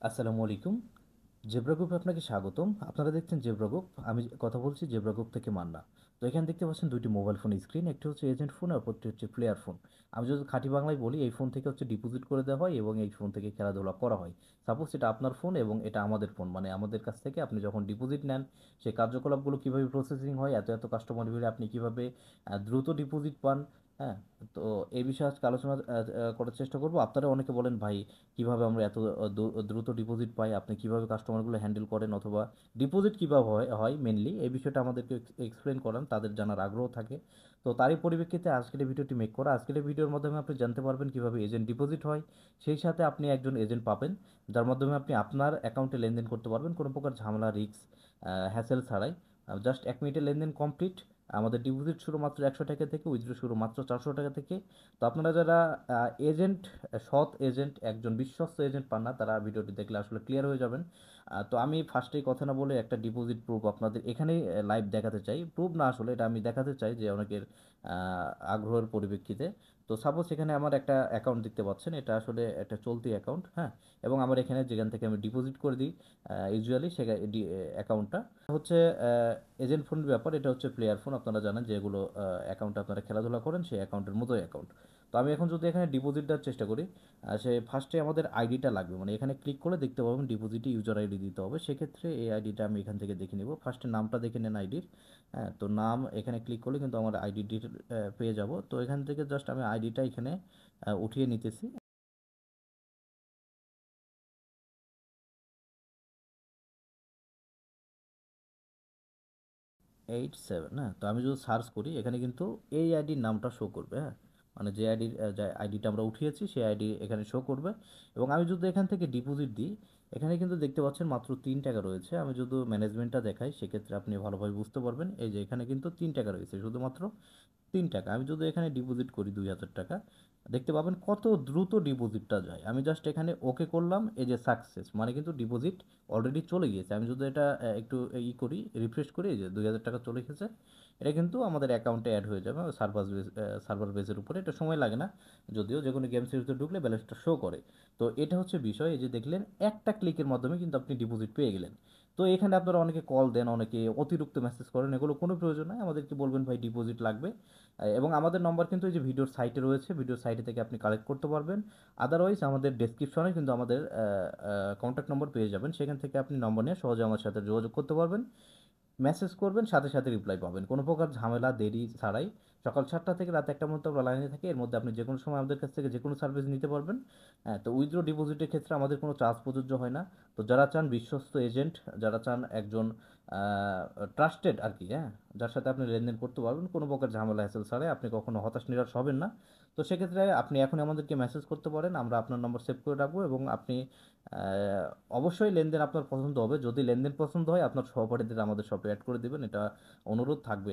আসসালামু আলাইকুম। জেব্রা গ্রুপে আপনাকে স্বাগতম। আপনারা দেখছেন জেব্রা গ্রুপ। আমি কথা বলছি জেব্রা গ্রুপ থেকে মান্না। তো এখানে দেখতে পাচ্ছেন দুইটি মোবাইল ফোন স্ক্রিন, একটি হচ্ছে এজেন্ট ফোন আর অপরটি হচ্ছে প্লেয়ার ফোন। আমি যদি খাঁটি বাংলায় বলি, এই ফোন থেকে হচ্ছে ডিপোজিট করে দেওয়া হয় এবং এই ফোন থেকে খেলাধুলা করা হয়। সাপোজ এটা আপনার ফোন এবং এটা আমাদের ফোন, মানে আমাদের কাছ থেকে আপনি যখন ডিপোজিট নেন, সেই কার্যকলাপগুলো কীভাবে প্রসেসিং হয়, এত এত কাস্টমার ভিড়ে আপনি কীভাবে দ্রুত ডিপোজিট পান। হ্যাঁ। তো এই বিষয়ে আজকে আলোচনা করার চেষ্টা করব। আপনারা অনেকে বলেন, ভাই কিভাবে আমরা এত দ্রুত ডিপোজিট পাই, আপনি কিভাবে কাস্টমারগুলো হ্যান্ডেল করেন, অথবা ডিপোজিট কিভাবে হয় হয় মেনলি এই বিষয়টা আমাদেরকে এক্সপ্লেন করান, তাদের জানার আগ্রহ থাকে। তো তারই পরিপ্রেক্ষিতে আজকের এই ভিডিওটি মেক করা। আজকের এই ভিডিওর মাধ্যমে আপনি জানতে পারবেন কিভাবে এজেন্ট ডিপোজিট হয়, সেই সাথে আপনি একজন এজেন্ট পাবেন যার মাধ্যমে আপনি আপনার অ্যাকাউন্টে লেনদেন করতে পারবেন কোনো প্রকার ঝামেলা, রিস্ক, হ্যাসেল ছাড়াই। জাস্ট 1 মিনিটে লেনদেন কমপ্লিট। আমাদের ডিপোজিট শুরু মাত্র 100 টাকা থেকে, উইথড্র শুরু মাত্র 400 টাকা থেকে। তো আপনারা যারা এজেন্ট, সৎ এজেন্ট, একজন বিশ্বস্ত এজেন্ট পান না, তারা ভিডিওটি দেখলে আসলে ক্লিয়ার হয়ে যাবেন। তো আমি ফার্স্টেই কথা না বলে একটা ডিপোজিট প্রুফ আপনাদের এখানেই লাইভ দেখাতে চাই। প্রুফ না, আসলে এটা আমি দেখাতে চাই যে অনেকের আগ্রহের পরিপ্রেক্ষিতে। তো সাপোজ এখানে আমার একটা অ্যাকাউন্ট দেখতে পাচ্ছেন, এটা আসলে একটা চলতি অ্যাকাউন্ট। হ্যাঁ। এবং আমার এখানে যেখান থেকে আমি ডিপোজিট করে দিই ইউজুয়ালি সে অ্যাকাউন্টটা হচ্ছে এজেন্ট ফোনের ব্যাপার, এটা হচ্ছে প্লেয়ার ফোন। আপনারা জানেন যেগুলো অ্যাকাউন্টে আপনারা খেলাধুলা করেন সেই অ্যাকাউন্টের মতোই অ্যাকাউন্ট। তো আমি এখন যদি এখানে ডিপোজিট দেওয়ার চেষ্টা করি, সে ফার্স্টে আমাদের আইডিটা লাগবে, মানে এখানে ক্লিক করলে দেখতে পাবেন ডিপোজিটে ইউজার আইডি দিতে হবে। সেক্ষেত্রে এই আইডিটা আমি এখান থেকে দেখে নিব। ফার্স্টে নামটা দেখে নেন আইডির। হ্যাঁ, তো নাম এখানে ক্লিক করলে কিন্তু আমার আইডি ডিটেল পেয়ে যাব। তো এখান থেকে জাস্ট আমি আইডিটা এখানে উঠিয়ে নিতেছি। 87। হ্যাঁ, তো আমি যদি সার্চ করি এখানে কিন্তু এই আইডির নামটা শো করবে। হ্যাঁ, মানে যে আইডির যে আইডিটা আমরা উঠিয়েছি সেই আইডি এখানে শো করবে। এবং আমি যদি এখান থেকে ডিপোজিট দিই, এখানে কিন্তু দেখতে পাচ্ছেন মাত্র 3 টাকা রয়েছে। আমি যদি ম্যানেজমেন্টটা দেখাই সেক্ষেত্রে আপনি ভালোভাবে বুঝতে পারবেন। এই যে এখানে কিন্তু 3 টাকা রয়েছে, শুধুমাত্র 3 টাকা। আমি যদি এখানে ডিপোজিট করি 2000 টাকা, দেখতে পাবেন কত দ্রুত ডিপোজিটটা যায়। আমি জাস্ট এখানে ওকে করলাম, এই যে সাকসেস, মানে কিন্তু ডিপোজিট অলরেডি চলে গিয়েছে। আমি যদি এটা একটু করি, রিফ্রেশ করি, এই যে 2000 টাকা চলে গেছে। এটা কিন্তু আমাদের অ্যাকাউন্টে অ্যাড হয়ে যাবে সার্ভার বেসের উপরে। এটা সময় লাগে না, যদিও যে কোনো গেম সিরিজে ঢুকলে ব্যালেন্সটা শো করে। তো এটা হচ্ছে বিষয়। এই যে দেখলেন একটা ক্লিকের মাধ্যমে কিন্তু আপনি ডিপোজিট পেয়ে গেলেন। তো এখানে আপনারা অনেকে কল দেন, অনেকে অতিরিক্ত মেসেজ করেন, এগুলো কোনো প্রয়োজন নাই। আমাদেরকে বলবেন ভাই ডিপোজিট লাগবে, এবং আমাদের নম্বর কিন্তু এই যে ভিডিওর সাইটে রয়েছে, ভিডিওর সাইটে থেকে আপনি কালেক্ট করতে পারবেন। আদারওয়াইজ আমাদের ডেসক্রিপশনে কিন্তু আমাদের কন্ট্যাক্ট নম্বর পেয়ে যাবেন, সেখান থেকে আপনি নম্বর নিয়ে সহজে আমার সাথে যোগাযোগ করতে পারবেন। মেসেজ করবেন, সাথে সাথে রিপ্লাই পাবেন, কোনো প্রকার ঝামেলা দেরি ছাড়াই। সকাল 7টা থেকে রাত 1টা পর্যন্ত আমরা লাইনে থাকি, এর মধ্যে আপনি যে কোনো সময় আমাদের কাছ থেকে যে কোনো সার্ভিস নিতে পারবেন। হ্যাঁ, তো উইথড্র ডিপোজিটের ক্ষেত্রে আমাদের কোনো চার্জ প্রযোজ্য হয় না। তো যারা চান বিশ্বস্ত এজেন্ট, যারা চান একজন ট্রাস্টেড আর কি, হ্যাঁ, যার সাথে আপনি লেনদেন করতে পারবেন কোনো প্রকার ঝামেলা হ্যাসেল ছাড়াই, আপনি কখনো হতাশ নিরাশ হবেন না। তো সেক্ষেত্রে আপনি এখন আমাদেরকে মেসেজ করতে পারেন, আমরা আপনার নম্বর সেভ করে রাখবো। এবং আপনি আহ, অবশ্যই লেনদেন আপনার পছন্দ হবে। যদি লেনদেন পছন্দ হয়, আপনার সহপাঠীদের আমাদের শপে অ্যাড করে দেবেন, এটা অনুরোধ থাকবে।